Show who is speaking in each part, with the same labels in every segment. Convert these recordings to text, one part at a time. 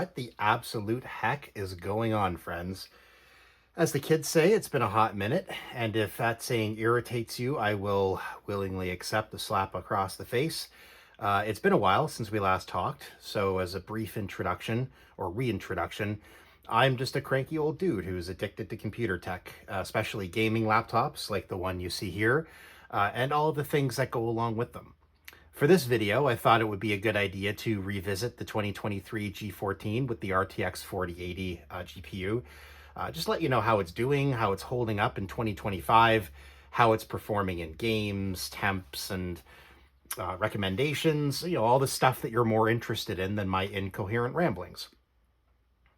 Speaker 1: What the absolute heck is going on, friends? As the kids say, it's been a hot minute, and if that saying irritates you, I will willingly accept the slap across the face. It's been a while since we last talked, so as a brief introduction, or reintroduction, I'm just a cranky old dude who's addicted to computer tech, especially gaming laptops like the one you see here, and all of the things that go along with them. For this video, I thought it would be a good idea to revisit the 2023 G14 with the RTX 4080 GPU. Just let you know how it's doing, how it's holding up in 2025, how it's performing in games, temps, and recommendations, all the stuff that you're more interested in than my incoherent ramblings.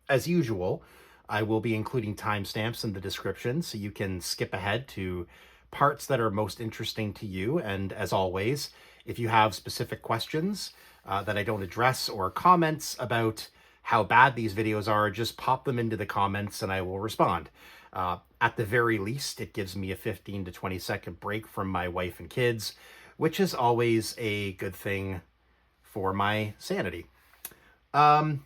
Speaker 1: As usual, I will be including timestamps in the description so you can skip ahead to parts that are most interesting to you. And as always, if you have specific questions that I don't address or comments about how bad these videos are, just pop them into the comments and I will respond. At the very least, it gives me a 15 to 20 second break from my wife and kids, which is always a good thing for my sanity. I'll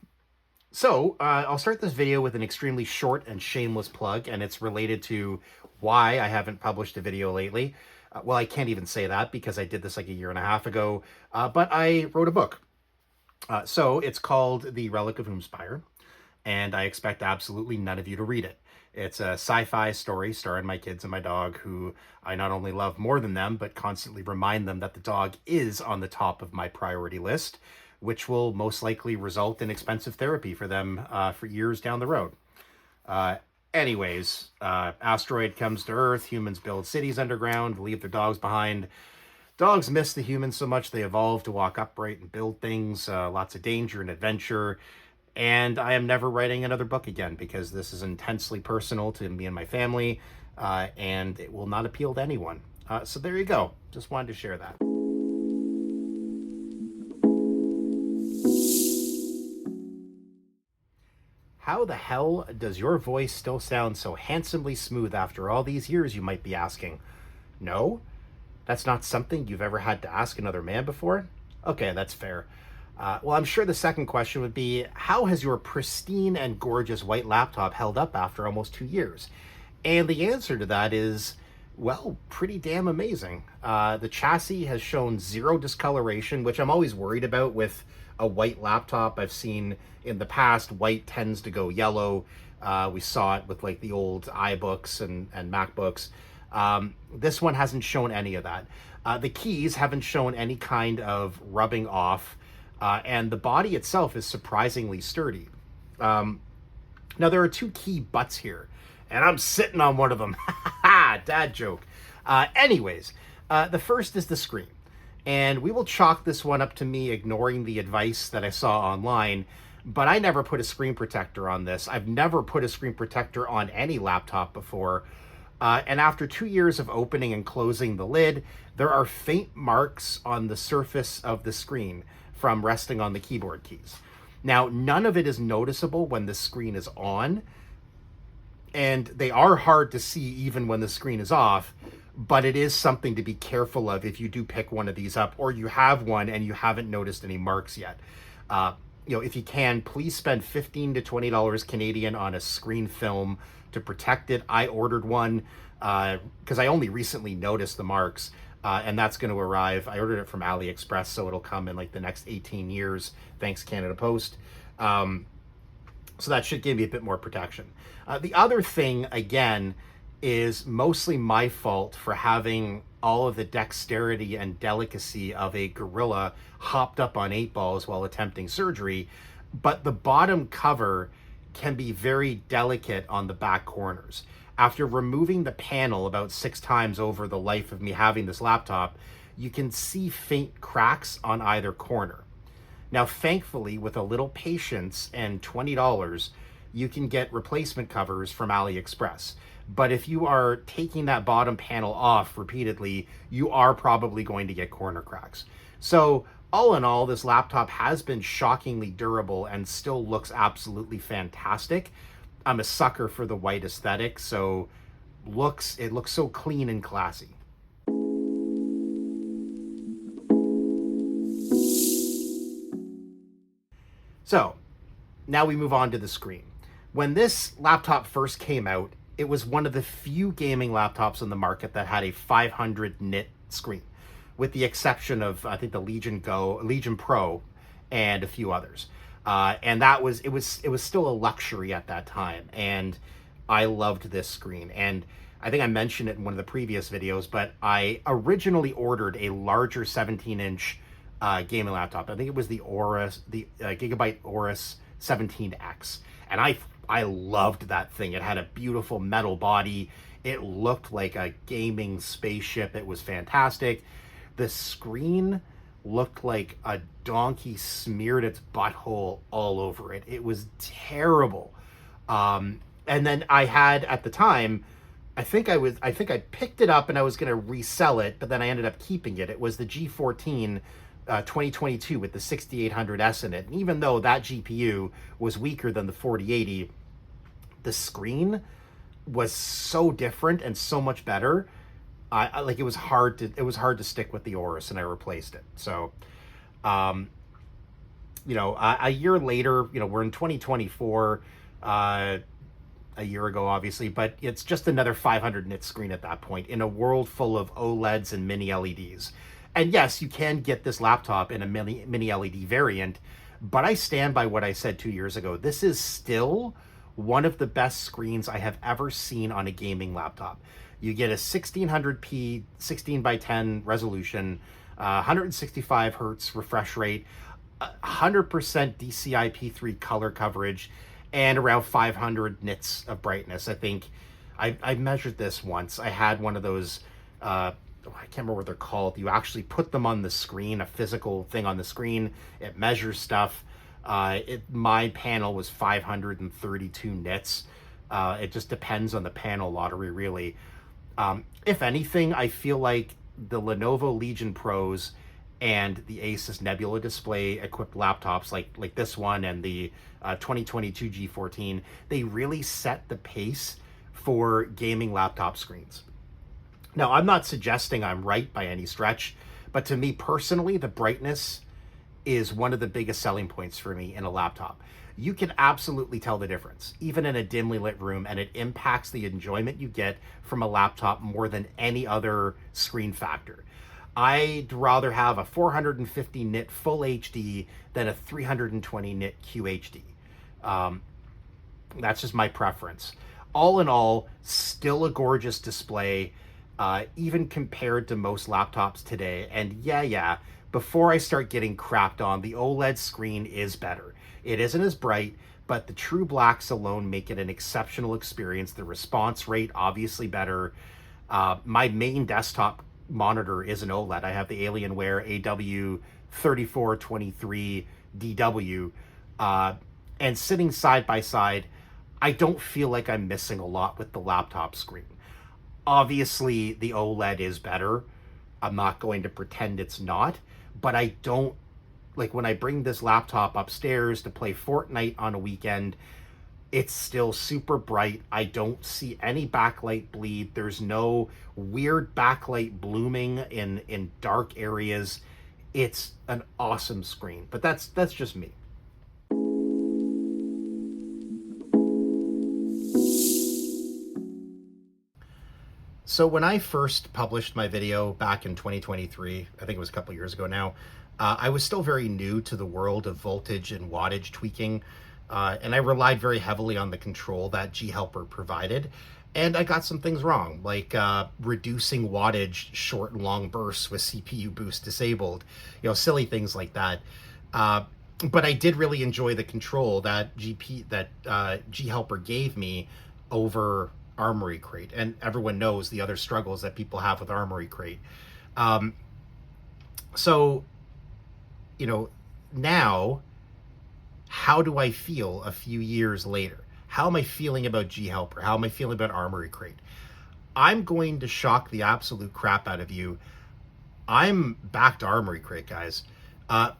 Speaker 1: start this video with an extremely short and shameless plug, and it's related to why I haven't published a video lately. Well, I can't even say that because I did this like a year and a half ago, but I wrote a book. So it's called The Relic of Oomspire, and I expect absolutely none of you to read it. It's a sci-fi story starring my kids and my dog, who I not only love more than them, but constantly remind them that the dog is on the top of my priority list, which will most likely result in expensive therapy for them for years down the road. Asteroid comes to Earth, humans build cities underground, leave their dogs behind. Dogs miss the humans so much they evolve to walk upright and build things, lots of danger and adventure. And I am never writing another book again because this is intensely personal to me and my family, and it will not appeal to anyone. So there you go. Just wanted to share that. How the hell does your voice still sound so handsomely smooth after all these years, you might be asking? No? That's not something you've ever had to ask another man before? Okay, that's fair. Well, I'm sure the second question would be, how has your pristine and gorgeous white laptop held up after almost 2 years? And the answer to that is, well, pretty damn amazing. The chassis has shown zero discoloration, which I'm always worried about with a white laptop. I've seen in the past, white tends to go yellow. We saw it with like the old iBooks and MacBooks. This one hasn't shown any of that. The keys haven't shown any kind of rubbing off, and the body itself is surprisingly sturdy. Now, there are two key buts here, and I'm sitting on one of them. Dad joke. The first is the screen. And we will chalk this one up to me ignoring the advice that I saw online, but I never put a screen protector on this. I've never put a screen protector on any laptop before. And after 2 years of opening and closing the lid, there are faint marks on the surface of the screen from resting on the keyboard keys. Now, none of it is noticeable when the screen is on, and they are hard to see even when the screen is off, but it is something to be careful of if you do pick one of these up, or you have one and you haven't noticed any marks yet. If you can, please spend $15 to $20 Canadian on a screen film to protect it. I ordered one because I only recently noticed the marks, and that's going to arrive. I ordered it from AliExpress, so it'll come in like the next 18 years. Thanks, Canada Post. So that should give me a bit more protection. The other thing, again, is mostly my fault for having all of the dexterity and delicacy of a gorilla hopped up on 8 balls while attempting surgery, but the bottom cover can be very delicate on the back corners. After removing the panel about 6 times over the life of me having this laptop, you can see faint cracks on either corner. Now, thankfully, with a little patience and $20, you can get replacement covers from AliExpress. But if you are taking that bottom panel off repeatedly, you are probably going to get corner cracks. So all in all, this laptop has been shockingly durable and still looks absolutely fantastic. I'm a sucker for the white aesthetic, so it looks so clean and classy. So now we move on to the screen. When this laptop first came out, it was one of the few gaming laptops on the market that had a 500 nit screen, with the exception of, I think, the Legion Pro, and a few others. And it was still a luxury at that time. And I loved this screen. And I think I mentioned it in one of the previous videos, but I originally ordered a larger 17-inch gaming laptop. I think it was the Gigabyte Aorus 17X. And I loved that thing. It had a beautiful metal body. It looked like a gaming spaceship. It was fantastic. The screen looked like a donkey smeared its butthole all over it. It was terrible. And then I had, at the time, I think I picked it up and I was going to resell it, but then I ended up keeping it. It was the G14 2022 with the 6800S in it. And even though that GPU was weaker than the 4080, the screen was so different and so much better. It was hard to stick with the Aorus, and I replaced it. So, a year later, we're in 2024, a year ago, obviously, but it's just another 500 nit screen at that point in a world full of OLEDs and mini LEDs. And yes, you can get this laptop in a mini LED variant, but I stand by what I said 2 years ago. This is still one of the best screens I have ever seen on a gaming laptop. You get a 1600p 16:10 resolution, 165 hertz refresh rate, 100% DCI-P3 color coverage, and around 500 nits of brightness. I think I measured this once. I had one of those, I can't remember what they're called. You actually put them on the screen, a physical thing on the screen. It measures stuff. My panel was 532 nits. It just depends on the panel lottery, really. If anything, I feel like the Lenovo Legion Pros and the Asus Nebula display equipped laptops like this one and the 2022 G14, they really set the pace for gaming laptop screens. Now, I'm not suggesting I'm right by any stretch, but to me personally, the brightness is one of the biggest selling points for me in a laptop. You can absolutely tell the difference, even in a dimly lit room, and it impacts the enjoyment you get from a laptop more than any other screen factor. I'd rather have a 450 nit full HD than a 320 nit QHD. That's just my preference. All in all, still a gorgeous display, even compared to most laptops today. And yeah, before I start getting crapped on, the OLED screen is better. It isn't as bright, but the true blacks alone make it an exceptional experience. The response rate, obviously better. My main desktop monitor is an OLED. I have the Alienware AW3423DW. And sitting side by side, I don't feel like I'm missing a lot with the laptop screen. Obviously, the OLED is better. I'm not going to pretend it's not, but I don't, like when I bring this laptop upstairs to play Fortnite on a weekend, it's still super bright. I don't see any backlight bleed. There's no weird backlight blooming in dark areas. It's an awesome screen, but that's just me. So when I first published my video back in 2023, I think it was a couple years ago now, I was still very new to the world of voltage and wattage tweaking, and I relied very heavily on the control that G-Helper provided, and I got some things wrong, like reducing wattage short and long bursts with CPU boost disabled, silly things like that. But I did really enjoy the control that G-Helper gave me over Armoury Crate, and everyone knows the other struggles that people have with Armoury Crate. So, now, how do I feel a few years later? How am I feeling about G-Helper? How am I feeling about Armoury Crate? I'm going to shock the absolute crap out of you. I'm back to Armoury Crate, guys.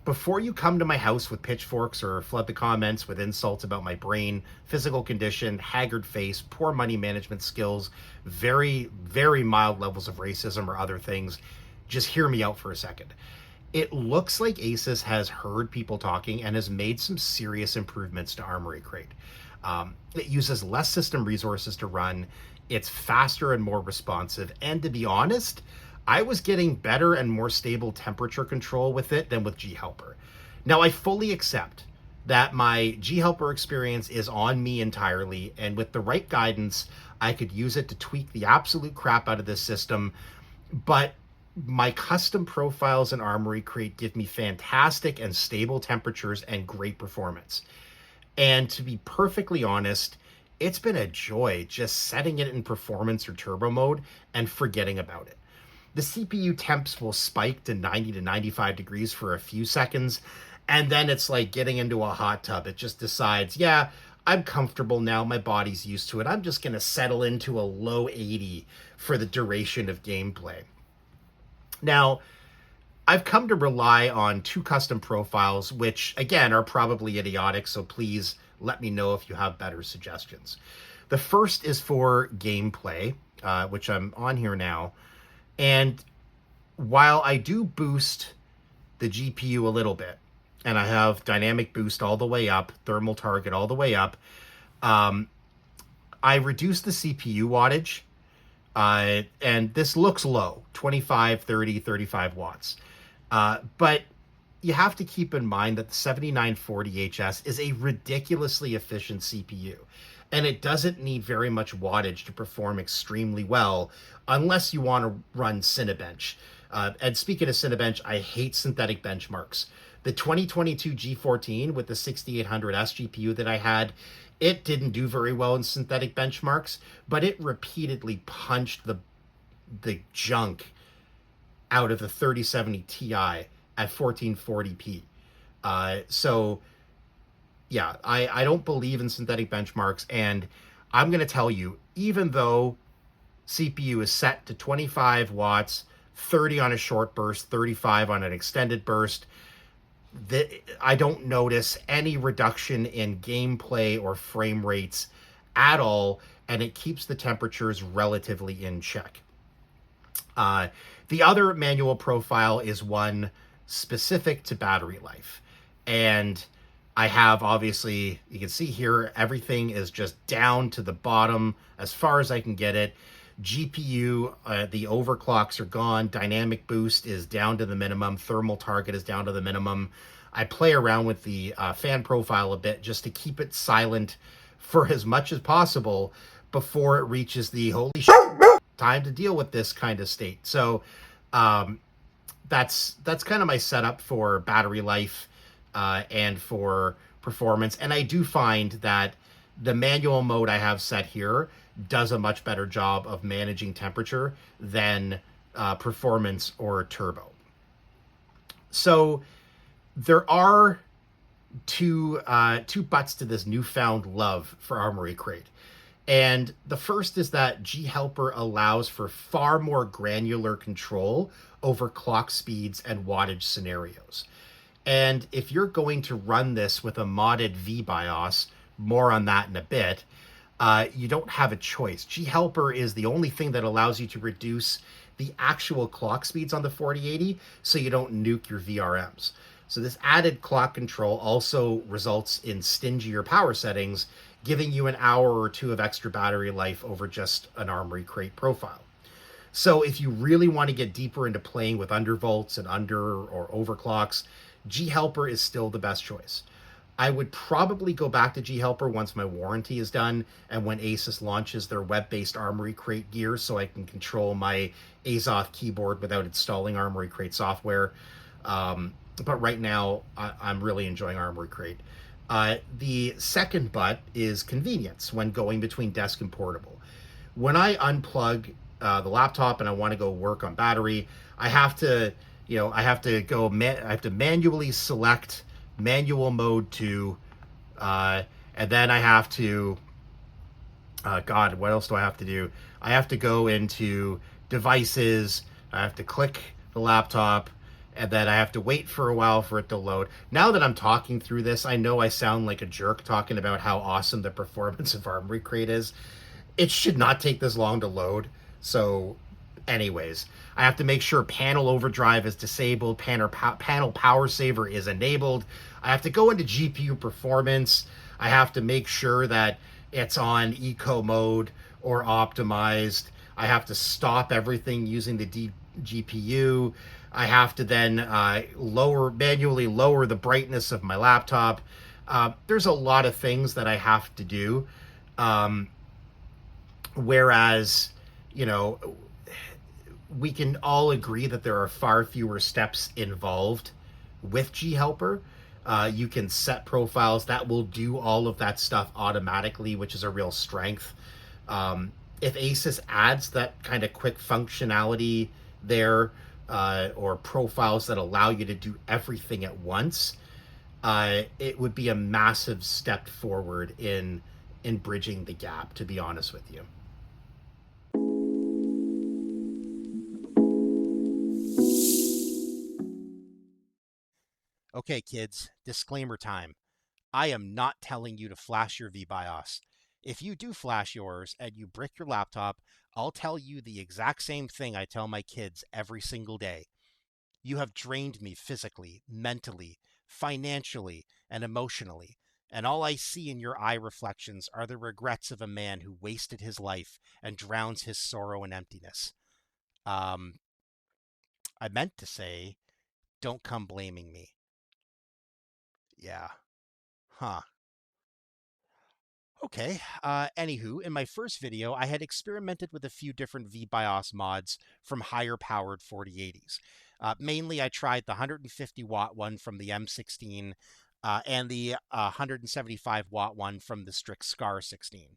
Speaker 1: Before you come to my house with pitchforks or flood the comments with insults about my brain, physical condition, haggard face, poor money management skills, very, very mild levels of racism or other things, just hear me out for a second. It looks like Asus has heard people talking and has made some serious improvements to Armoury Crate. It uses less system resources to run, it's faster and more responsive, and to be honest, I was getting better and more stable temperature control with it than with G-Helper. Now, I fully accept that my G-Helper experience is on me entirely, and with the right guidance, I could use it to tweak the absolute crap out of this system, but my custom profiles in Armoury Crate give me fantastic and stable temperatures and great performance. And to be perfectly honest, it's been a joy just setting it in performance or turbo mode and forgetting about it. The CPU temps will spike to 90 to 95 degrees for a few seconds, and then it's like getting into a hot tub. It just decides, yeah, I'm comfortable now, my body's used to it, I'm just going to settle into a low 80 for the duration of gameplay. Now, I've come to rely on two custom profiles, which, again, are probably idiotic, so please let me know if you have better suggestions. The first is for gameplay, which I'm on here now. And while I do boost the GPU a little bit, and I have dynamic boost all the way up, thermal target all the way up, I reduce the CPU wattage, and this looks low, 25, 30, 35 watts. But you have to keep in mind that the 7940HS is a ridiculously efficient CPU, and it doesn't need very much wattage to perform extremely well unless you want to run Cinebench. And speaking of Cinebench, I hate synthetic benchmarks. The 2022 G14 with the 6800S GPU that I had, it didn't do very well in synthetic benchmarks, but it repeatedly punched the junk out of the 3070 Ti at 1440p. So yeah, I don't believe in synthetic benchmarks, and I'm going to tell you, even though CPU is set to 25 watts, 30 on a short burst, 35 on an extended burst, I don't notice any reduction in gameplay or frame rates at all, and it keeps the temperatures relatively in check. The other manual profile is one specific to battery life. And I have, obviously, you can see here, everything is just down to the bottom as far as I can get it. GPU, the overclocks are gone. Dynamic boost is down to the minimum. Thermal target is down to the minimum. I play around with the fan profile a bit just to keep it silent for as much as possible before it reaches the holy shit, time to deal with this kind of state. So that's kind of my setup for battery life and for performance. And I do find that the manual mode I have set here does a much better job of managing temperature than performance or turbo. So there are two butts to this newfound love for Armoury Crate. And the first is that G-Helper allows for far more granular control over clock speeds and wattage scenarios. And if you're going to run this with a modded VBios, more on that in a bit, you don't have a choice. G-Helper is the only thing that allows you to reduce the actual clock speeds on the 4080 so you don't nuke your VRMs. So this added clock control also results in stingier power settings, giving you an hour or two of extra battery life over just an Armoury Crate profile. So if you really want to get deeper into playing with undervolts and under or overclocks, G-Helper is still the best choice. I would probably go back to G-Helper once my warranty is done and when Asus launches their web-based Armoury Crate gear so I can control my Azoth keyboard without installing Armoury Crate software. But right now, I'm really enjoying Armoury Crate. The second but is convenience when going between desk and portable. When I unplug the laptop and I want to go work on battery, I have to manually select manual mode 2, and then I have to, God, what else do I have to do? I have to go into devices, I have to click the laptop, and then I have to wait for a while for it to load. Now that I'm talking through this, I know I sound like a jerk talking about how awesome the performance of Armoury Crate is. It should not take this long to load. So anyways, I have to make sure panel overdrive is disabled, panel power saver is enabled. I have to go into GPU performance. I have to make sure that it's on eco mode or optimized. I have to stop everything using the GPU. I have to then manually lower the brightness of my laptop. There's a lot of things that I have to do. Um, Whereas, you know, we can all agree that there are far fewer steps involved with G Helper. You can set profiles that will do all of that stuff automatically, which is a real strength. If Asus adds that kind of quick functionality there, or profiles that allow you to do everything at once, it would be a massive step forward in bridging the gap, to be honest with you. Okay, kids, disclaimer time. I am not telling you to flash your VBios. If you do flash yours and you brick your laptop, I'll tell you the exact same thing I tell my kids every single day. You have drained me physically, mentally, financially, and emotionally, and all I see in your eye reflections are the regrets of a man who wasted his life and drowns his sorrow and emptiness. Um, I meant to say, don't come blaming me. Yeah. Huh. Okay, anywho, in my first video, I had experimented with a few different VBios mods from higher powered 4080s. Mainly, I tried the 150 watt one from the M16 and the 175 watt one from the Strix Scar 16.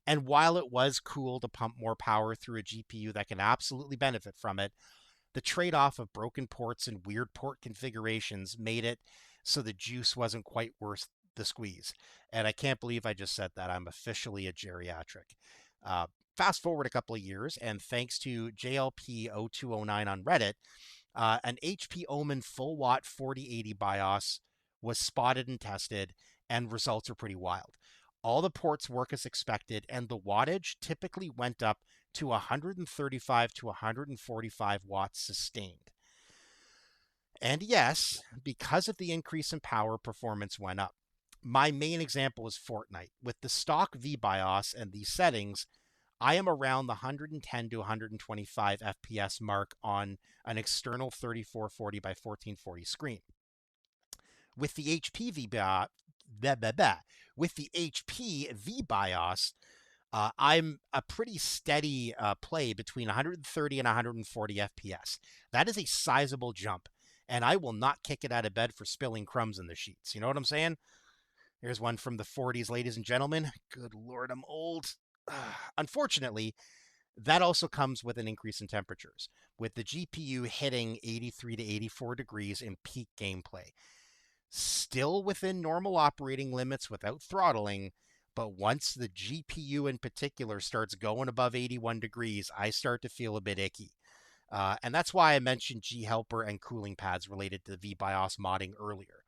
Speaker 1: And while it was cool to pump more power through a GPU that can absolutely benefit from it, the trade-off of broken ports and weird port configurations made it so the juice wasn't quite worth the squeeze. And I can't believe I just said that. I'm officially a geriatric. Uh, Fast forward a couple of years, and thanks to JLP0209 on Reddit, an HP Omen full watt 4080 BIOS was spotted and tested, and results are pretty wild. All the ports work as expected, and the wattage typically went up to 135 to 145 watts sustained. And yes, because of the increase in power, performance went up. My main example is Fortnite. With the stock VBIOS and these settings, I am around the 110 to 125 FPS mark on an external 3440 by 1440 screen. With the HP VBIOS, with the HP VBIOS, I'm a pretty steady play between 130 and 140 FPS. That is a sizable jump, and I will not kick it out of bed for spilling crumbs in the sheets. You know what I'm saying? Here's one from the 40s, ladies and gentlemen. Good Lord, I'm old. Unfortunately, that also comes with an increase in temperatures, with the GPU hitting 83 to 84 degrees in peak gameplay. Still within normal operating limits without throttling, but once the GPU in particular starts going above 81 degrees, I start to feel a bit icky. And that's why I mentioned G Helper and cooling pads related to VBIOS modding earlier.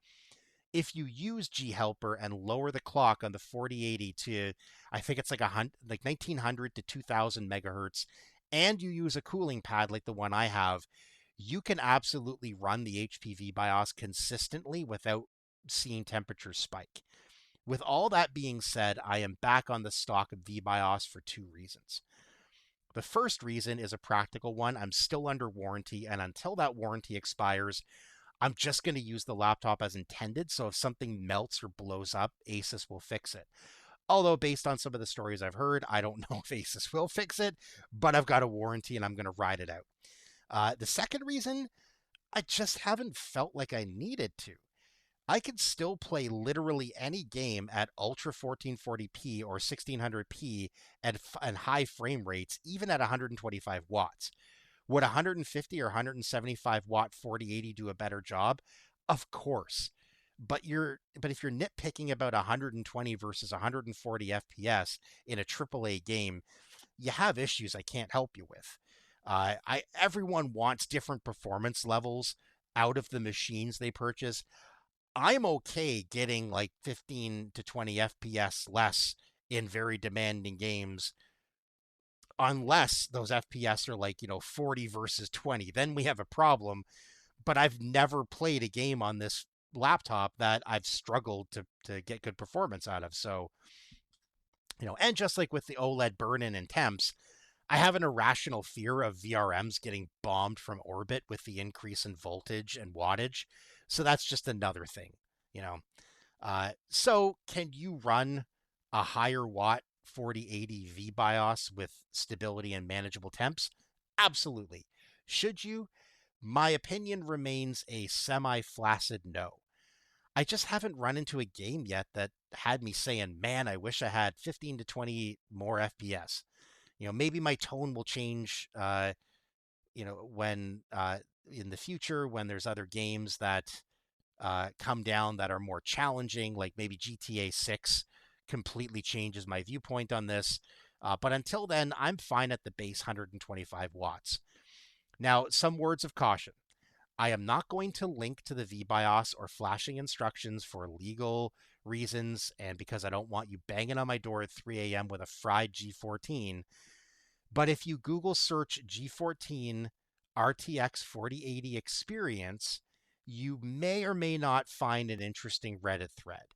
Speaker 1: If you use G Helper and lower the clock on the 4080 to, I think it's like 1900 to 2000 megahertz, and you use a cooling pad like the one I have, you can absolutely run the HP VBIOS consistently without seeing temperatures spike. With all that being said, I am back on the stock of VBios for two reasons. The first reason is a practical one. I'm still under warranty, and until that warranty expires, I'm just going to use the laptop as intended, so if something melts or blows up, Asus will fix it. Although, based on some of the stories I've heard, I don't know if Asus will fix it, but I've got a warranty and I'm going to ride it out. The second reason, I just haven't felt like I needed to. I can still play literally any game at Ultra 1440p or 1600p and high frame rates, even at 125 watts. Would 150 or 175 watt 4080 do a better job? Of course. But if you're nitpicking about 120 versus 140 FPS in a AAA game, you have issues I can't help you with. Everyone wants different performance levels out of the machines they purchase. I'm okay getting like 15 to 20 FPS less in very demanding games unless those FPS are like, 40 versus 20. Then we have a problem. But I've never played a game on this laptop that I've struggled to get good performance out of. So, and just like with the OLED burn-in and Temps, I have an irrational fear of VRMs getting bombed from orbit with the increase in voltage and wattage. So that's just another thing, you know. So can you run a higher watt 4080 VBios with stability and manageable temps? Absolutely. Should you? My opinion remains a semi-flaccid no. I just haven't run into a game yet that had me saying, man, I wish I had 15 to 20 more FPS. Maybe my tone will change, when in the future, when there's other games that come down that are more challenging, like maybe GTA 6 completely changes my viewpoint on this. But until then, I'm fine at the base 125 watts. Now, some words of caution. I am not going to link to the VBios or flashing instructions for legal reasons and because I don't want you banging on my door at 3 a.m. with a fried G14. But if you Google search G14 RTX 4080 experience, you may or may not find an interesting Reddit thread.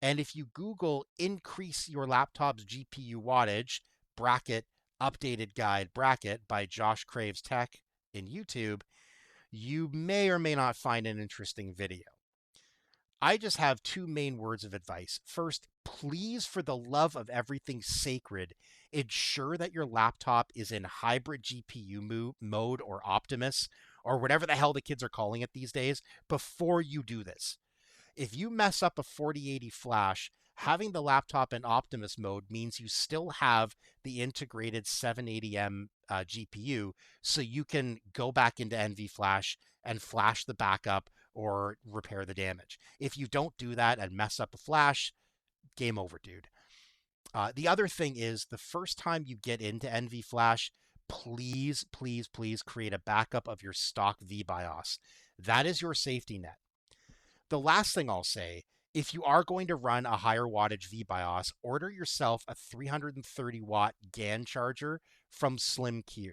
Speaker 1: And if you Google increase your laptop's GPU wattage, bracket, updated guide, bracket, by Josh Craves Tech in YouTube, you may or may not find an interesting video. I just have two main words of advice. First, please, for the love of everything sacred, ensure that your laptop is in hybrid GPU mode or Optimus, or whatever the hell the kids are calling it these days, before you do this. If you mess up a 4080 flash, having the laptop in Optimus mode means you still have the integrated 780M GPU, so you can go back into NV Flash and flash the backup or repair the damage. If you don't do that and mess up a flash, game over, dude. The other thing is, the first time you get into NV Flash, please, please, please create a backup of your stock VBios. That is your safety net. The last thing I'll say, if you are going to run a higher wattage VBios, order yourself a 330 watt GAN charger from SlimQ.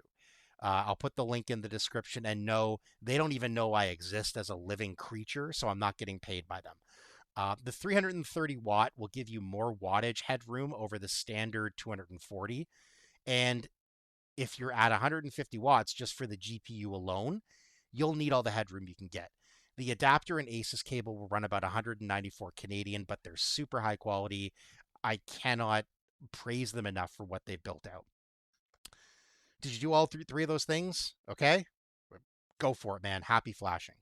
Speaker 1: I'll put the link in the description, and no, they don't even know I exist as a living creature, so I'm not getting paid by them. The 330 watt will give you more wattage headroom over the standard 240. And if you're at 150 watts just for the GPU alone, you'll need all the headroom you can get. The adapter and ASUS cable will run about 194 Canadian, but they're super high quality. I cannot praise them enough for what they've built out. Did you do all three of those things? Okay, go for it, man. Happy flashing.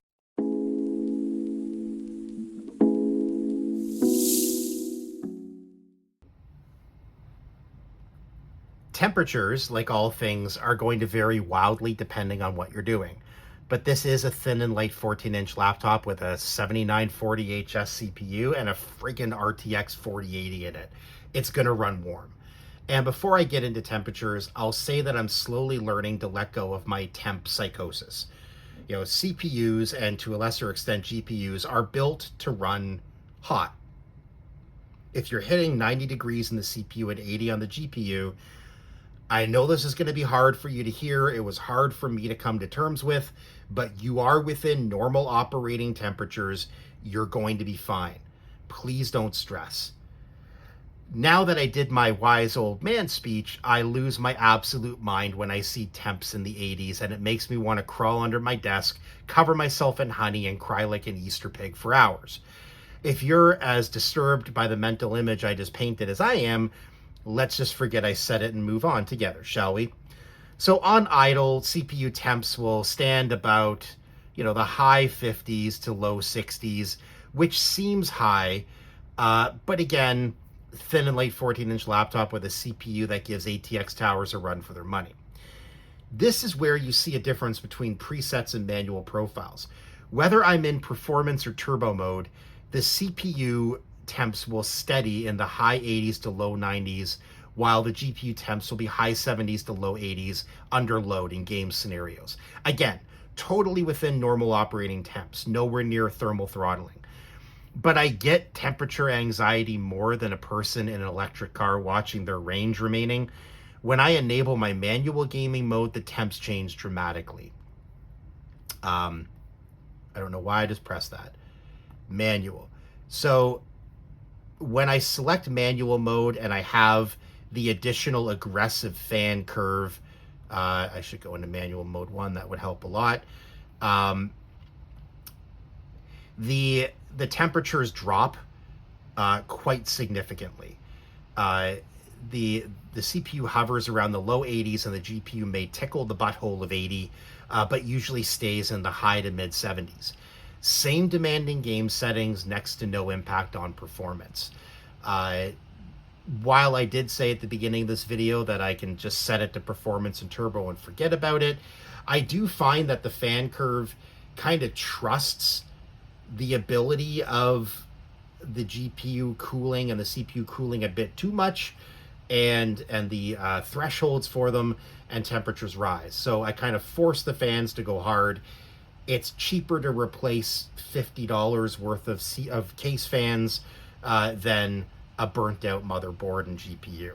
Speaker 1: Temperatures, like all things, are going to vary wildly depending on what you're doing. But this is a thin and light 14-inch laptop with a 7940HS CPU and a friggin' RTX 4080 in it. It's going to run warm. And before I get into temperatures, I'll say that I'm slowly learning to let go of my temp psychosis. CPUs, and to a lesser extent GPUs, are built to run hot. If you're hitting 90 degrees in the CPU and 80 on the GPU, I know this is going to be hard for you to hear. It was hard for me to come to terms with, but you are within normal operating temperatures. You're going to be fine. Please don't stress. Now that I did my wise old man speech, I lose my absolute mind when I see temps in the 80s, and it makes me want to crawl under my desk, cover myself in honey, and cry like an Easter pig for hours. If you're as disturbed by the mental image I just painted as I am, let's just forget I said it and move on together, shall we? So on idle, CPU temps will stand about, the high 50s to low 60s, which seems high. But again, thin and light 14-inch laptop with a CPU that gives ATX towers a run for their money. This is where you see a difference between presets and manual profiles. Whether I'm in performance or turbo mode, the CPU temps will steady in the high 80s to low 90s, while the GPU temps will be high 70s to low 80s under load in game scenarios. Again, totally within normal operating temps, nowhere near thermal throttling. But I get temperature anxiety more than a person in an electric car watching their range remaining, When I enable my manual gaming mode, the temps change dramatically. I don't know why I just pressed that. Manual. So when I select manual mode and I have the additional aggressive fan curve, I should go into manual mode 1. That would help a lot. The temperatures drop quite significantly. The CPU hovers around the low 80s, and the GPU may tickle the butthole of 80, but usually stays in the high to mid 70s. Same demanding game settings, next to no impact on performance. While I did say at the beginning of this video that I can just set it to performance and turbo and forget about it, I do find that the fan curve kind of trusts the ability of the GPU cooling and the CPU cooling a bit too much, and the thresholds for them and temperatures rise. So I kind of force the fans to go hard. It's cheaper to replace $50 worth of case fans than a burnt out motherboard and GPU.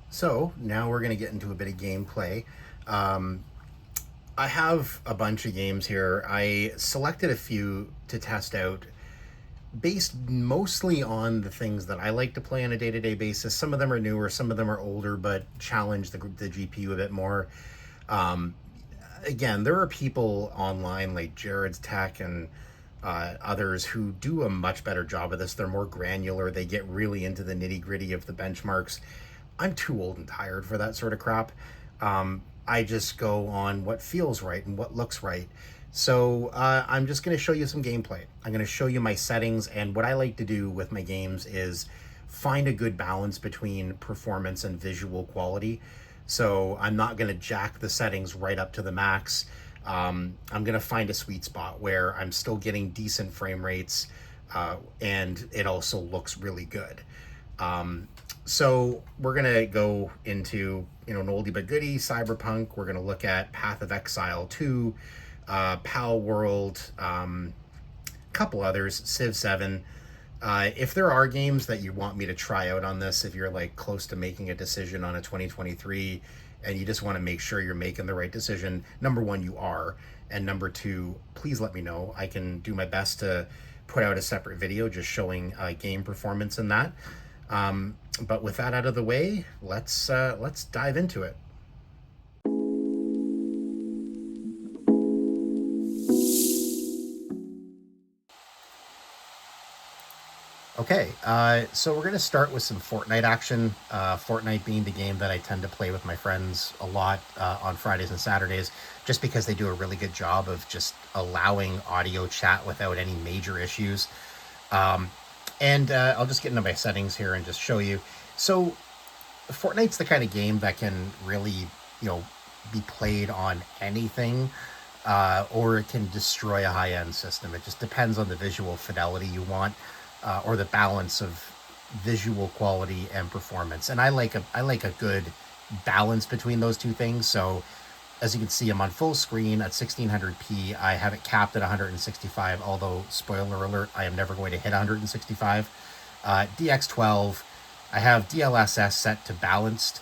Speaker 1: So now we're going to get into a bit of gameplay. I have a bunch of games here. I selected a few to test out based mostly on the things that I like to play on a day-to-day basis. Some of them are newer, some of them are older, but challenge the GPU a bit more. Again, there are people online like Jared's Tech and others who do a much better job of this. They're more granular. They get really into the nitty-gritty of the benchmarks. I'm too old and tired for that sort of crap. I just go on what feels right and what looks right. So I'm just going to show you some gameplay. I'm going to show you my settings, and what I like to do with my games is find a good balance between performance and visual quality. So I'm not going to jack the settings right up to the max. I'm going to find a sweet spot where I'm still getting decent frame rates and it also looks really good. So we're going to go into, an oldie but goodie, Cyberpunk. We're going to look at Path of Exile 2, Palworld, a couple others, Civ 7. If there are games that you want me to try out on this, if you're like close to making a decision on a 2023 and you just want to make sure you're making the right decision, number one, you are. And number two, please let me know. I can do my best to put out a separate video just showing game performance in that. But with that out of the way, let's dive into it. Okay, so we're going to start with some Fortnite action. Fortnite being the game that I tend to play with my friends a lot on Fridays and Saturdays, just because they do a really good job of just allowing audio chat without any major issues. And I'll just get into my settings here and just show you. So Fortnite's the kind of game that can really, be played on anything, or it can destroy a high-end system. It just depends on the visual fidelity you want, or the balance of visual quality and performance. And I like a good balance between those two things. So as you can see, I'm on full screen at 1600p. I have it capped at 165, although, spoiler alert, I am never going to hit 165. DX12, I have DLSS set to balanced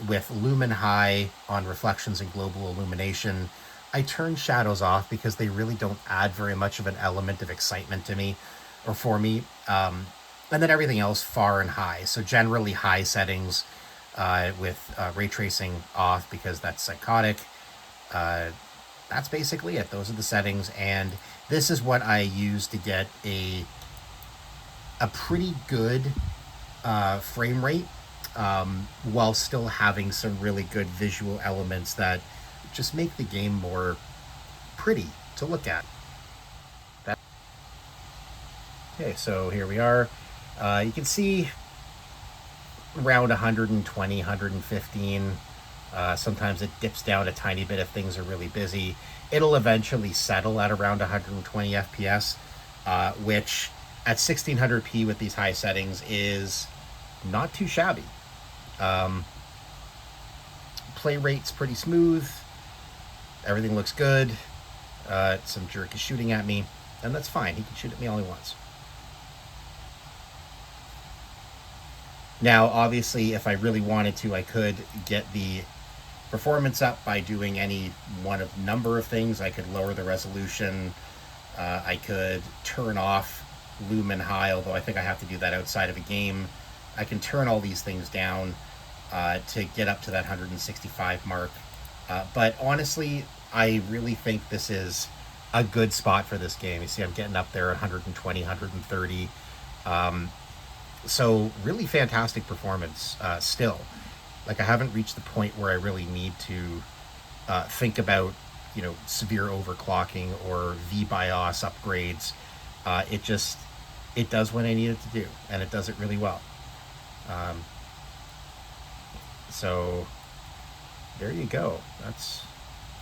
Speaker 1: with lumen high on reflections and global illumination. I turn shadows off because they really don't add very much of an element of excitement to me or for me. And then everything else far and high. So generally high settings, with ray tracing off because that's psychotic. That's basically it. Those are the settings, and this is what I use to get a pretty good frame rate while still having some really good visual elements that just make the game more pretty to look at. Okay, so here we are. You can see around 120, 115. Sometimes it dips down a tiny bit if things are really busy. It'll eventually settle at around 120 FPS, which at 1600p with these high settings is not too shabby. Play rate's pretty smooth. Everything looks good. Some jerk is shooting at me. and that's fine. He can shoot at me all he wants. Now, obviously, if I really wanted to, I could get the performance up by doing any one of number of things. I could lower the resolution. I could turn off lumen high, although I think I have to do that outside of a game. I can turn all these things down to get up to that 165 mark. But honestly, I really think this is a good spot for this game. You see, I'm getting up there at 120, 130. So really fantastic performance still. Like, I haven't reached the point where I really need to think about, severe overclocking or VBios upgrades. It does what I need it to do, and it does it really well. So there you go. That's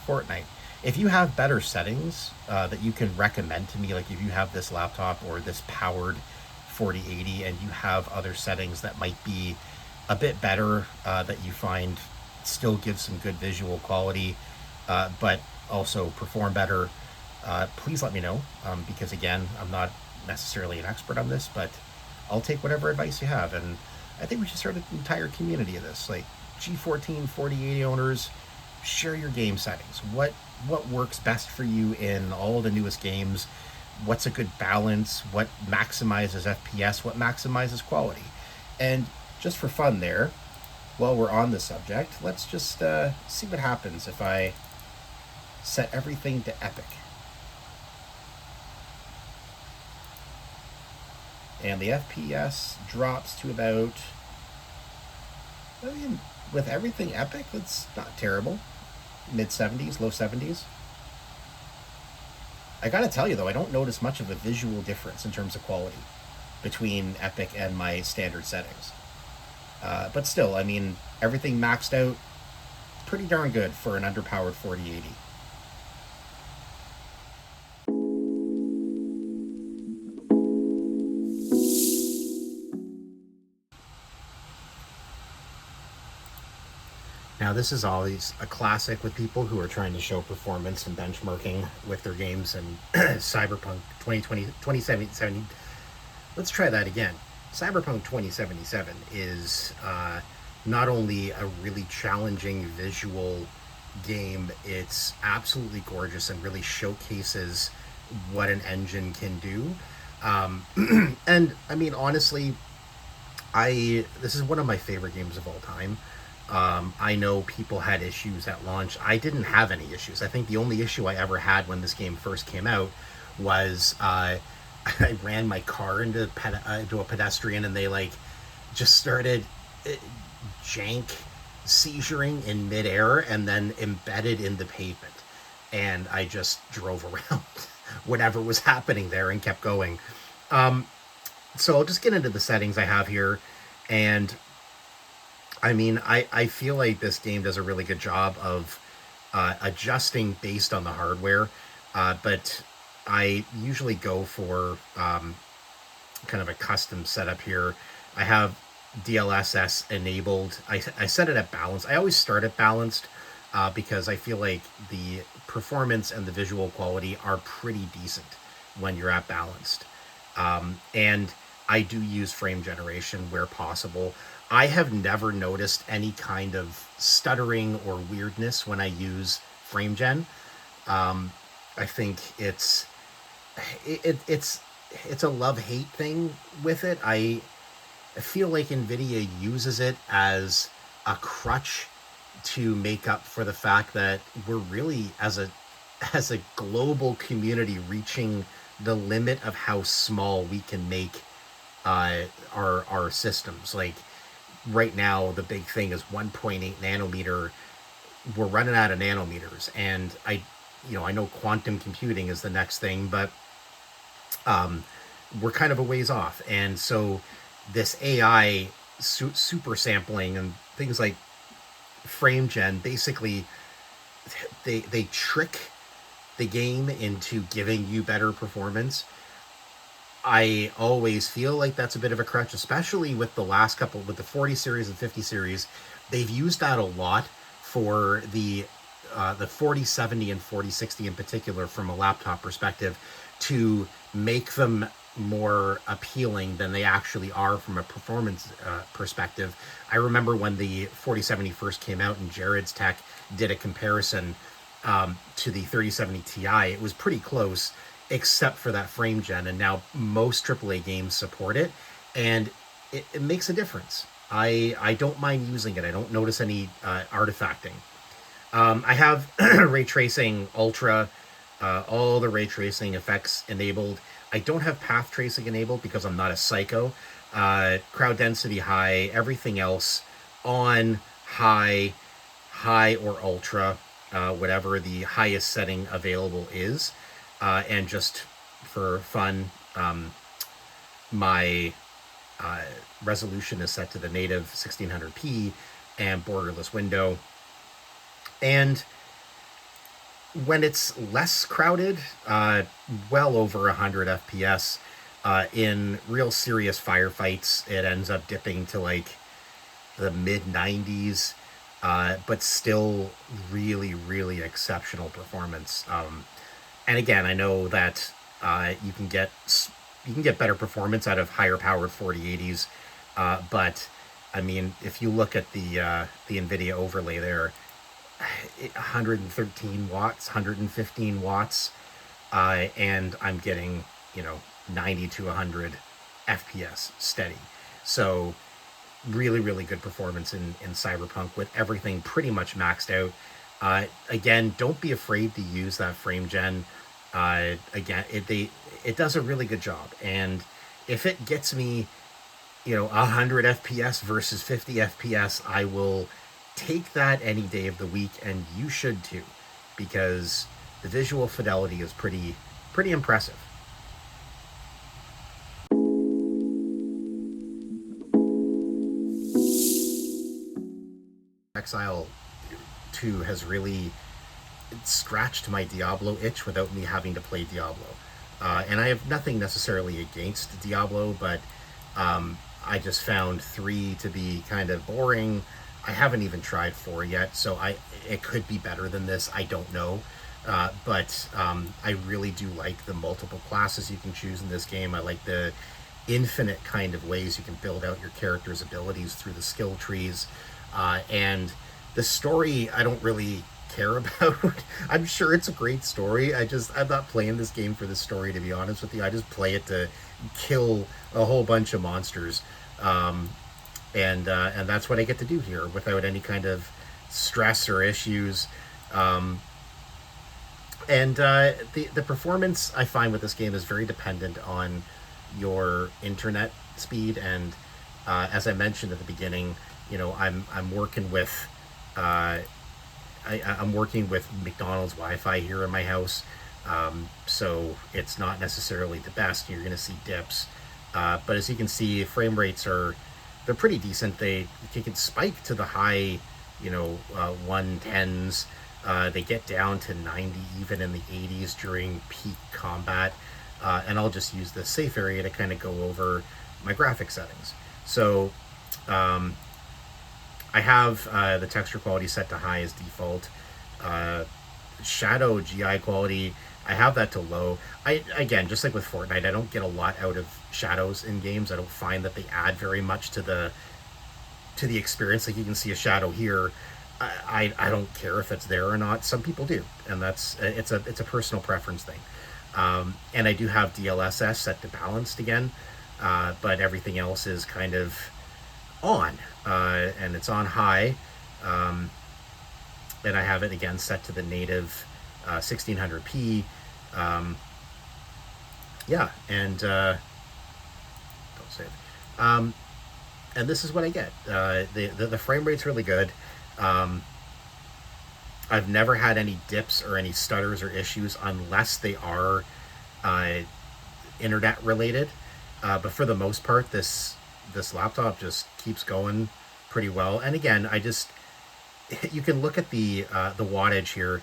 Speaker 1: Fortnite. If you have better settings that you can recommend to me, like if you have this laptop or this powered 4080 and you have other settings that might be a bit better, that you find still give some good visual quality, but also perform better, please let me know, because again, I'm not necessarily an expert on this, but I'll take whatever advice you have. And I think we should start an entire community of this, like G14 4080 owners. Share your game settings. What works best for you in all the newest games? What's a good balance? What maximizes FPS? What maximizes quality? And just for fun there, while we're on the subject, let's just see what happens if I set everything to epic. And the FPS drops to about, with everything epic, that's not terrible. Mid-70s, low 70s. I gotta tell you though, I don't notice much of a visual difference in terms of quality between epic and my standard settings. But still, everything maxed out, pretty darn good for an underpowered 4080. Now, this is always a classic with people who are trying to show performance and benchmarking with their games, and Cyberpunk 2077. Let's try that again. Cyberpunk 2077 is not only a really challenging visual game, it's absolutely gorgeous and really showcases what an engine can do. And honestly, this is one of my favorite games of all time. I know people had issues at launch. I didn't have any issues. I think the only issue I ever had when this game first came out was I ran my car into a pedestrian, and they just started jank seizuring in midair and then embedded in the pavement, and I just drove around whatever was happening there and kept going. So I'll just get into the settings I have here, and I feel like this game does a really good job of adjusting based on the hardware, but I usually go for kind of a custom setup here. I have DLSS enabled. I set it at balance. I always start at balanced because I feel like the performance and the visual quality are pretty decent when you're at balanced. And I do use frame generation where possible. I have never noticed any kind of stuttering or weirdness when I use frame gen. I think it's a love-hate thing with it. I feel like NVIDIA uses it as a crutch to make up for the fact that we're really, as a global community, reaching the limit of how small we can make our systems. Like right now, the big thing is 1.8 nanometer. We're running out of nanometers, and I know quantum computing is the next thing, but we're kind of a ways off. And so this AI super sampling and things like frame gen, basically they trick the game into giving you better performance. I always feel like that's a bit of a crutch, especially with the last couple, with the 40 series and 50 series. They've used that a lot for the 4070 and 4060 in particular, from a laptop perspective, to make them more appealing than they actually are from a performance perspective. I remember when the 4070 first came out and Jared's Tech did a comparison to the 3070 Ti. It was pretty close, except for that frame gen, and now most AAA games support it, and it makes a difference. I don't mind using it. I don't notice any artifacting. I have ray tracing ultra, all the ray tracing effects enabled. I don't have path tracing enabled because I'm not a psycho. Crowd density high, everything else on high or ultra, whatever the highest setting available is. And just for fun, my resolution is set to the native 1600p and borderless window. And when it's less crowded, well over 100 FPS, in real serious firefights, it ends up dipping to like the mid 90s, but still really, really exceptional performance. And again, I know that you can get better performance out of higher powered 4080s, but I mean, if you look at the NVIDIA overlay there, 113 watts, 115 watts, and I'm getting 90 to 100 FPS steady. So really, really good performance in Cyberpunk with everything pretty much maxed out. Again, don't be afraid to use that frame gen. Again, it does a really good job, and if it gets me 100 FPS versus 50 FPS, I will take that any day of the week, and you should too, because the visual fidelity is pretty impressive. Exile 2 has really scratched my Diablo itch without me having to play Diablo. And I have nothing necessarily against Diablo, but I just found 3 to be kind of boring. I haven't even tried 4 yet, so it could be better than this. I don't know. But I really do like the multiple classes you can choose in this game. I like the infinite kind of ways you can build out your character's abilities through the skill trees. And the story, I don't really care about. I'm sure it's a great story. I'm not playing this game for the story, to be honest with you. I just play it to kill a whole bunch of monsters. And that's what I get to do here without any kind of stress or issues. And the performance I find with this game is very dependent on your internet speed. And as I mentioned at the beginning, I'm working with I'm working with McDonald's Wi-Fi here in my house, so it's not necessarily the best. You're going to see dips, but as you can see, frame rates they're pretty decent. They can spike to the high, 110s. They get down to 90, even in the 80s during peak combat. And I'll just use the safe area to kind of go over my graphic settings. So I have the texture quality set to high as default. Shadow GI quality, I have that to low. Again, just like with Fortnite, I don't get a lot out of shadows in games. I don't find that they add very much to the experience. Like you can see a shadow here. I don't care if it's there or not. Some people do, and it's a personal preference thing. And I do have DLSS set to balanced again, but everything else is kind of on, and it's on high. And I have it again set to the native 1600p. Yeah, and don't save. And this is what I get. The frame rate's really good. I've never had any dips or any stutters or issues unless they are internet related. But for the most part, this laptop just keeps going pretty well. And again, you can look at the wattage here.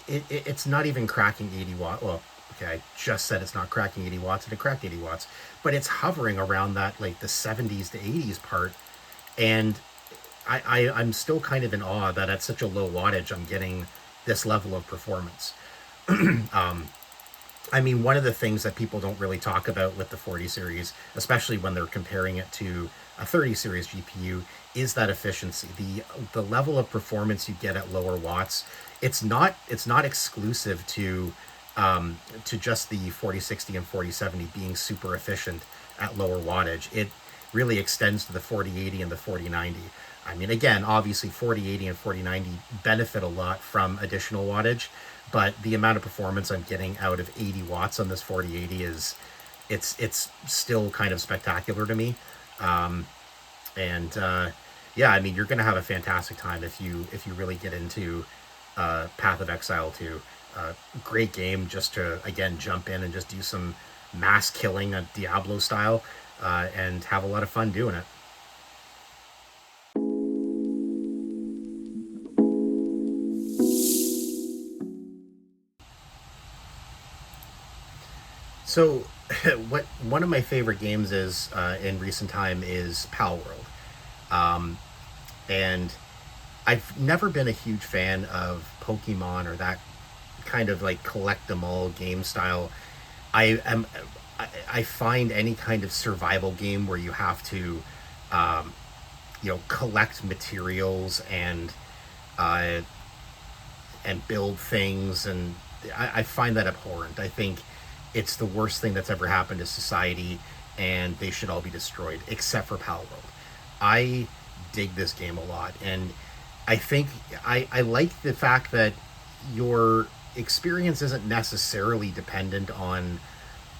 Speaker 1: It's not even cracking 80 watts. Well, okay, I just said it's not cracking 80 watts, and it cracked 80 watts, but it's hovering around that, like the 70s to 80s part. And I'm still kind of in awe that at such a low wattage, I'm getting this level of performance. I I mean, one of the things that people don't really talk about with the 40 series, especially when they're comparing it to a 30 series GPU, is that efficiency. The level of performance you get at lower watts. It's not exclusive to just the 4060 and 4070 being super efficient at lower wattage. It really extends to the 4080 and the 4090. I mean, again, obviously 4080 and 4090 benefit a lot from additional wattage, but the amount of performance I'm getting out of 80 watts on this 4080 is it's still kind of spectacular to me. And yeah, I mean, you're going to have a fantastic time if you really get into Path of Exile 2. Great game just to, again, jump in and just do some mass killing, a Diablo style, and have a lot of fun doing it. So, what one of my favorite games is in recent time is Palworld, and I've never been a huge fan of Pokemon or that kind of like collect them all game style. I am I find any kind of survival game where you have to collect materials uh, and build things, and I find that abhorrent. I think it's the worst thing that's ever happened to society, and they should all be destroyed except for Palworld. I dig this game a lot, and I think I like the fact that your experience isn't necessarily dependent on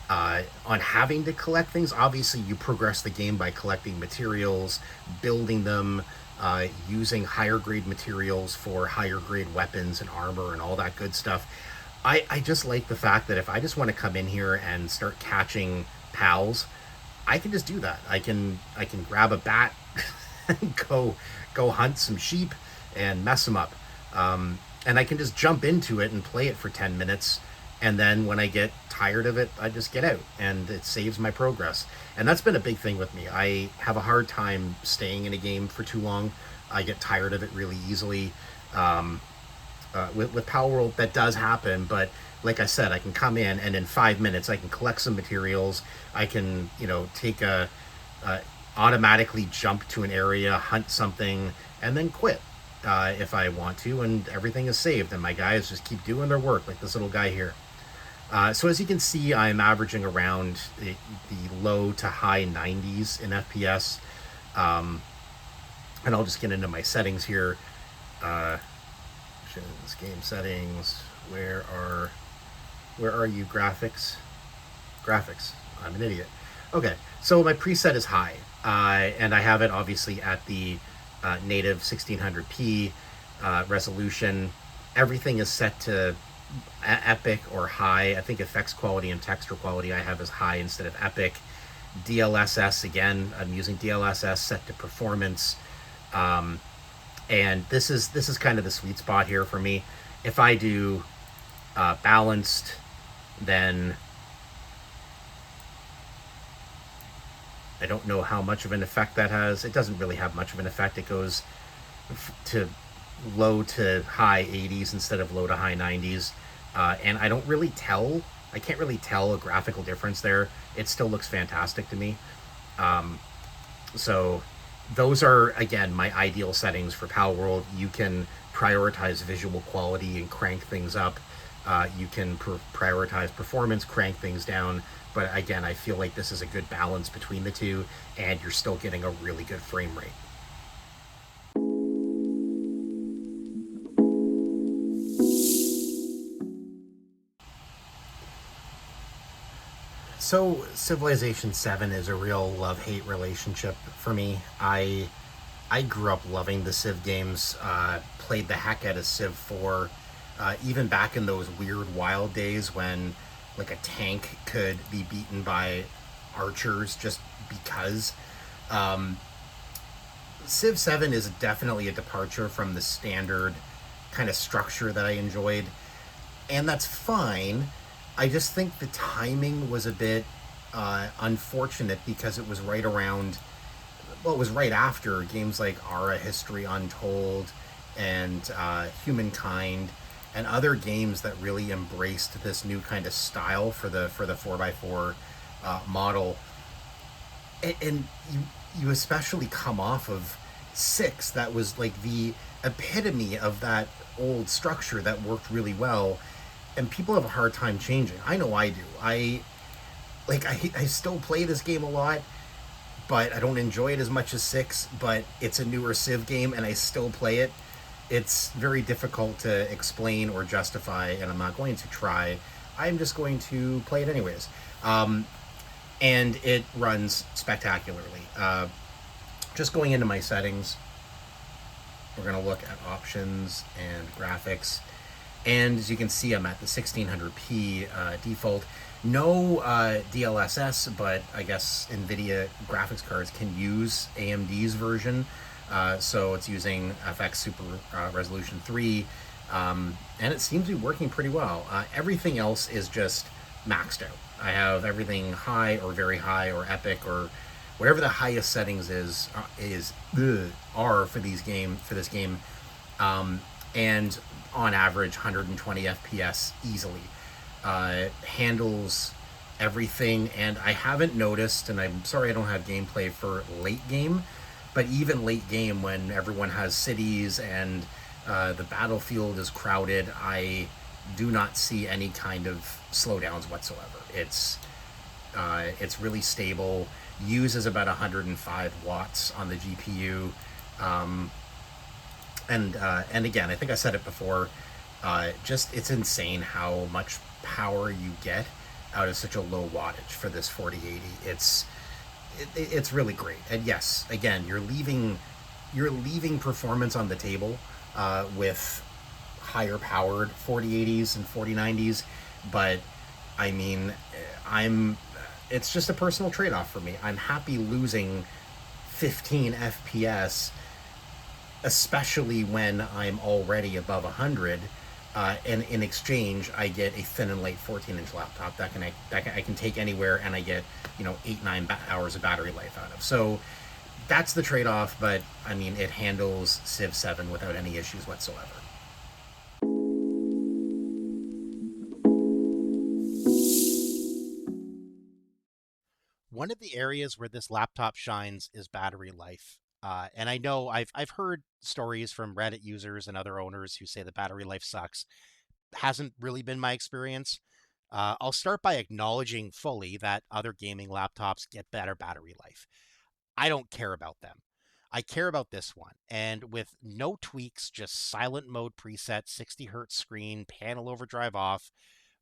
Speaker 1: having to collect things. Obviously, you progress the game by collecting materials, building them, using higher grade materials for higher grade weapons and armor and all that good stuff. I just like the fact that if I just want to come in here and start catching pals, I can just do that. I can grab a bat and go hunt some sheep and mess them up. And I can just jump into it and play it for 10 minutes. And then when I get tired of it, I just get out and it saves my progress. And that's been a big thing with me. I have a hard time staying in a game for too long. I get tired of it really easily. With Power World, that does happen, but like I said, I can come in and in 5 minutes I can collect some materials. I can, take automatically jump to an area, hunt something, and then quit if I want to, and everything is saved, and my guys just keep doing their work, like this little guy here. So as you can see, I'm averaging around the low to high 90s in FPS, and I'll just get into my settings here. Game settings. Where are you, graphics? Graphics. I'm an idiot. Okay, so my preset is high, and I have it obviously at the native 1600p resolution. Everything is set to epic or high. I think effects quality and texture quality I have as high instead of epic. DLSS, again, I'm using DLSS set to performance. And this is kind of the sweet spot here for me. If I do balanced, then I don't know how much of an effect that has. It doesn't really have much of an effect. It goes to low to high 80s instead of low to high 90s. And I don't really tell, I can't really tell a graphical difference there. It still looks fantastic to me. So those are, again, my ideal settings for Palworld. You can prioritize visual quality and crank things up. You can prioritize performance, crank things down. But again, I feel like this is a good balance between the two, and you're still getting a really good frame rate. So, Civilization VII is a real love-hate relationship for me. I grew up loving the Civ games, played the heck out of Civ 4, even back in those weird wild days when like a tank could be beaten by archers just because. Civ 7 is definitely a departure from the standard kind of structure that I enjoyed, and that's fine. I just think the timing was a bit unfortunate because it was right around, well, it was right after games like Ara History Untold and Humankind. and other games that really embraced this new kind of style for the 4x4 model. And you especially come off of six, that was like the epitome of that old structure that worked really well, and people have a hard time changing. I know I do. I still play this game a lot, but I don't enjoy it as much as six. But it's a newer Civ game, and I still play it. It's very difficult to explain or justify, and I'm not going to try. I'm just going to play it anyways. And it runs spectacularly. Just going into my settings, we're going to look at options and graphics. And as you can see, I'm at the 1600p default. No DLSS, but I guess NVIDIA graphics cards can use AMD's version. So it's using FX Super Resolution 3. And it seems to be working pretty well. Everything else is just maxed out. I have everything high or very high or epic or whatever the highest settings are for this game, and on average 120 FPS easily. Handles everything, and I haven't noticed, and I'm sorry I don't have gameplay for late game, but even late game when everyone has cities and the battlefield is crowded, I do not see any kind of slowdowns whatsoever. It's really stable. Uses about 105 watts on the GPU, and again, I think I said it before. Just it's insane how much power you get out of such a low wattage for this 4080. It's really great. And yes, again, you're leaving performance on the table with higher powered 4080s and 4090s, but I mean, it's just a personal trade-off for me. I'm happy losing 15 FPS, especially when I'm already above 100. And in exchange, I get a thin and light 14-inch laptop that I can take anywhere, and I get 8-9 hours of battery life out of. So that's the trade-off. But I mean, it handles Civ 7 without any issues whatsoever. One of the areas where this laptop shines is battery life. And I know I've heard stories from Reddit users and other owners who say the battery life sucks. Hasn't really been my experience. I'll start by acknowledging fully that other gaming laptops get better battery life. I don't care about them. I care about this one. And with no tweaks, just silent mode preset, 60 hertz screen, panel overdrive off,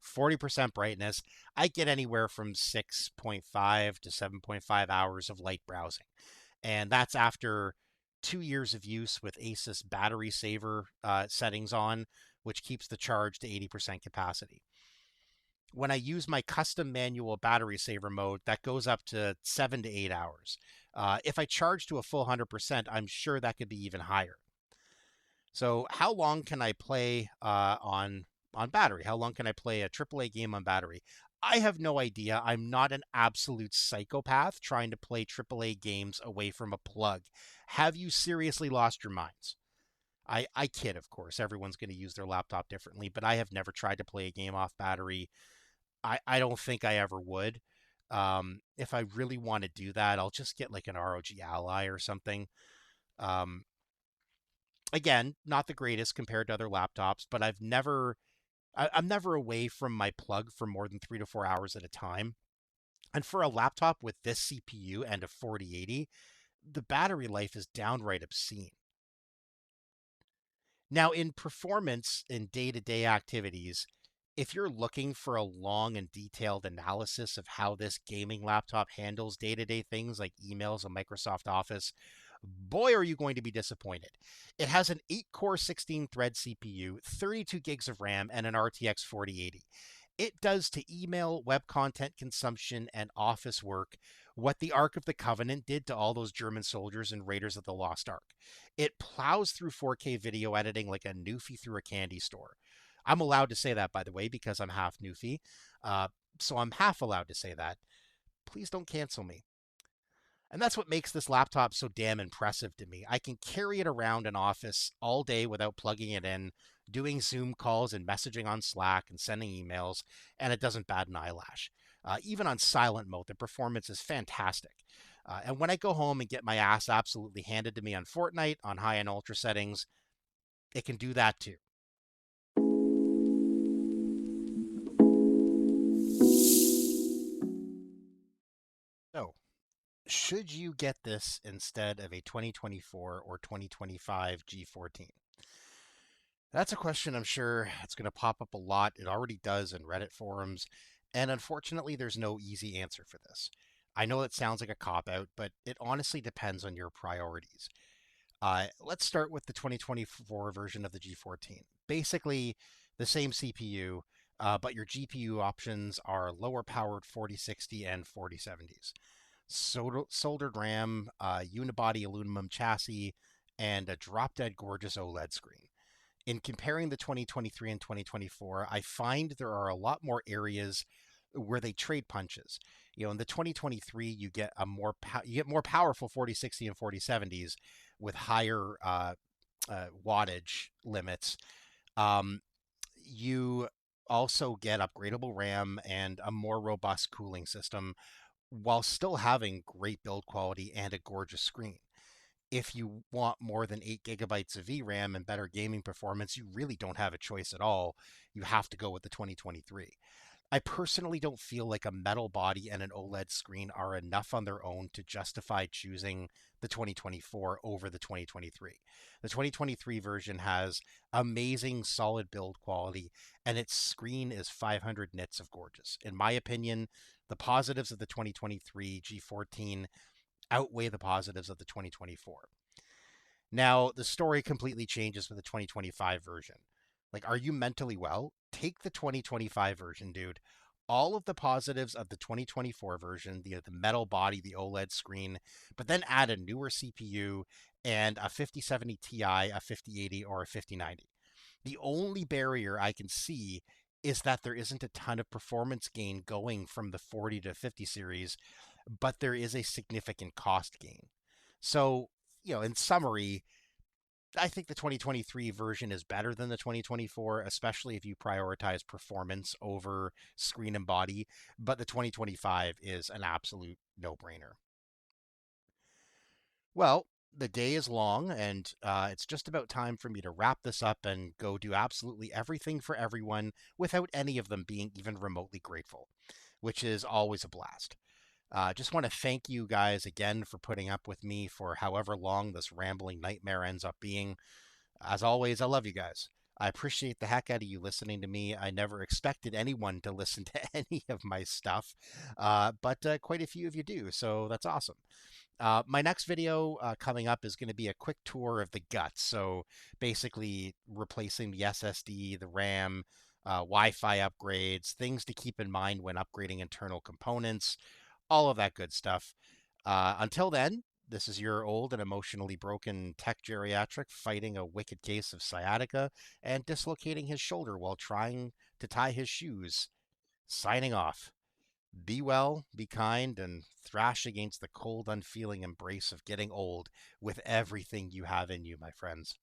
Speaker 1: 40% brightness, I get anywhere from 6.5 to 7.5 hours of light browsing. And that's after 2 years of use with Asus battery saver settings on, which keeps the charge to 80% capacity. When I use my custom manual battery saver mode, that goes up to 7 to 8 hours. If I charge to a full 100%, I'm sure that could be even higher. So how long can I play on battery? How long can I play a AAA game on battery? I have no idea. I'm not an absolute psychopath trying to play AAA games away from a plug. Have you seriously lost your minds? I kid, of course. Everyone's going to use their laptop differently, but I have never tried to play a game off battery. I don't think I ever would. If I really want to do that, I'll just get like an ROG Ally or something. Um, Again, not the greatest compared to other laptops, but I'm never away from my plug for more than 3 to 4 hours at a time. And for a laptop with this CPU and a 4080, the battery life is downright obscene. Now, in performance in day-to-day activities, if you're looking for a long and detailed analysis of how this gaming laptop handles day-to-day things like emails and Microsoft Office, boy, are you going to be disappointed. It has an 8-core 16-thread CPU, 32 gigs of RAM, and an RTX 4080. It does to email, web content consumption, and office work what the Ark of the Covenant did to all those German soldiers in Raiders of the Lost Ark. It plows through 4K video editing like a Newfie through a candy store. I'm allowed to say that, by the way, because I'm half Newfie. So I'm half allowed to say that. Please don't cancel me. And that's what makes this laptop so damn impressive to me. I can carry it around an office all day without plugging it in, doing Zoom calls and messaging on Slack and sending emails, and it doesn't bat an eyelash. Even on silent mode, the performance is fantastic. And when I go home and get my ass absolutely handed to me on Fortnite on high and ultra settings, it can do that too. So, should you get this instead of a 2024 or 2025 G14? That's a question I'm sure it's going to pop up a lot. It already does in Reddit forums. And unfortunately, there's no easy answer for this. I know it sounds like a cop out, but it honestly depends on your priorities. Let's start with the 2024 version of the G14. Basically, the same CPU, but your GPU options are lower powered 4060 and 4070s. Soldered RAM, unibody aluminum chassis, and a drop dead gorgeous OLED screen. In comparing the 2023 and 2024, I find there are a lot more areas where they trade punches. You know, in the 2023, you get more powerful 4060 and 4070s with higher wattage limits. Um, you also get upgradable RAM and a more robust cooling system while still having great build quality and a gorgeous screen. If you want more than 8 gigabytes of VRAM and better gaming performance, you really don't have a choice at all. You have to go with the 2023. I personally don't feel like a metal body and an OLED screen are enough on their own to justify choosing the 2024 over the 2023. The 2023 version has amazing solid build quality, and its screen is 500 nits of gorgeous. In my opinion, the positives of the 2023 G14 outweigh the positives of the 2024. Now, the story completely changes with the 2025 version. Like, are you mentally well? Take the 2025 version, dude. All of the positives of the 2024 version, the metal body, the OLED screen, but then add a newer CPU and a 5070 Ti, a 5080, or a 5090. The only barrier I can see is that there isn't a ton of performance gain going from the 40 to 50 series, but there is a significant cost gain. So, in summary, I think the 2023 version is better than the 2024, especially if you prioritize performance over screen and body, but the 2025 is an absolute no-brainer. Well, the day is long, and it's just about time for me to wrap this up and go do absolutely everything for everyone without any of them being even remotely grateful, which is always a blast. Just want to thank you guys again for putting up with me for however long this rambling nightmare ends up being. As always, I love you guys. I appreciate the heck out of you listening to me. I never expected anyone to listen to any of my stuff, but quite a few of you do, so that's awesome. My next video coming up is going to be a quick tour of the guts. So basically replacing the SSD, the RAM, Wi-Fi upgrades, things to keep in mind when upgrading internal components, all of that good stuff. Until then, this is your old and emotionally broken tech geriatric fighting a wicked case of sciatica and dislocating his shoulder while trying to tie his shoes. Signing off. Be well, be kind, and thrash against the cold, unfeeling embrace of getting old with everything you have in you, my friends.